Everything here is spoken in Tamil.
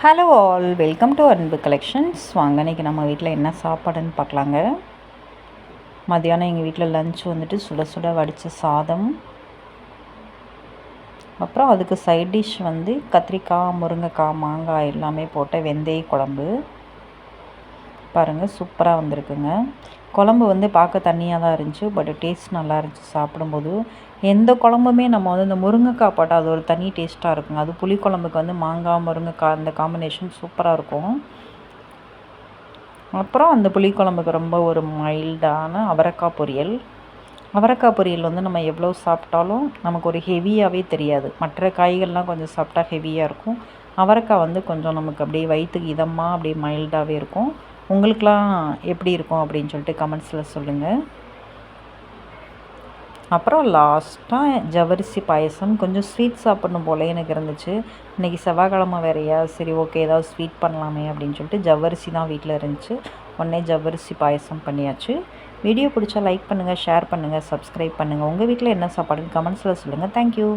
ஹலோ ஆல், வெல்கம் டு அன்பு கலெக்ஷன்ஸ். வாங்க, இன்றைக்கி நம்ம வீட்டில் என்ன சாப்பாடுன்னு பார்க்கலாங்க. மதியானம் எங்கள் வீட்டில் லஞ்ச் வந்துட்டு சுட சுட வடித்த சாதம், அப்புறம் அதுக்கு சைட் டிஷ் வந்து கத்திரிக்காய், முருங்கைக்காய், மாங்காய் எல்லாமே போட்ட வெந்தய குழம்பு. பாருங்கள், சூப்பராக வந்திருக்குங்க. குழம்பு வந்து பார்க்க தண்ணியாக தான் இருந்துச்சு, பட் டேஸ்ட் நல்லா இருந்துச்சு சாப்பிடும்போது. எந்த குழம்புமே நம்ம வந்து இந்த முருங்கைக்காய் போட்டால் அது ஒரு தனி டேஸ்ட்டாக இருக்குங்க. அது புளிக்குழம்புக்கு வந்து மாங்காய், முருங்கைக்காய் அந்த காம்பினேஷன் சூப்பராக இருக்கும். அப்புறம் அந்த புளிக்குழம்புக்கு ரொம்ப ஒரு மைல்டான அவரைக்காய் பொரியல். அவரைக்காய் பொரியல் வந்து நம்ம எவ்வளோ சாப்பிட்டாலும் நமக்கு ஒரு ஹெவியாகவே தெரியாது. மற்ற காய்கள்லாம் கொஞ்சம் சாப்பிட்டா ஹெவியாக இருக்கும். அவரைக்காய் வந்து கொஞ்சம் நமக்கு அப்படியே வயிற்றுக்கு இதமாக அப்படியே மைல்டாகவே இருக்கும். உங்களுக்கெலாம் எப்படி இருக்கும் அப்படின்னு சொல்லிட்டு கமெண்ட்ஸில் சொல்லுங்கள். அப்புறம் லாஸ்ட்டாக ஜவ்வரிசி பாயசம். கொஞ்சம் ஸ்வீட் சாப்பிட்ணும் போல எனக்கு இருந்துச்சு. இன்றைக்கி செவ்வாய்க்கிழமை வேறையா, சரி ஓகே ஏதாவது ஸ்வீட் பண்ணலாமே அப்படின்னு சொல்லிட்டு ஜவ்வரிசி தான் வீட்டில் இருந்துச்சு. உடனே ஜவ்வரிசி பாயசம் பண்ணியாச்சு. வீடியோ பிடிச்சா லைக் பண்ணுங்கள், ஷேர் பண்ணுங்கள், சப்ஸ்கிரைப் பண்ணுங்கள். உங்கள் வீட்டில் என்ன சாப்பாடுன்னு கமெண்ட்ஸில் சொல்லுங்கள். தேங்க்யூ.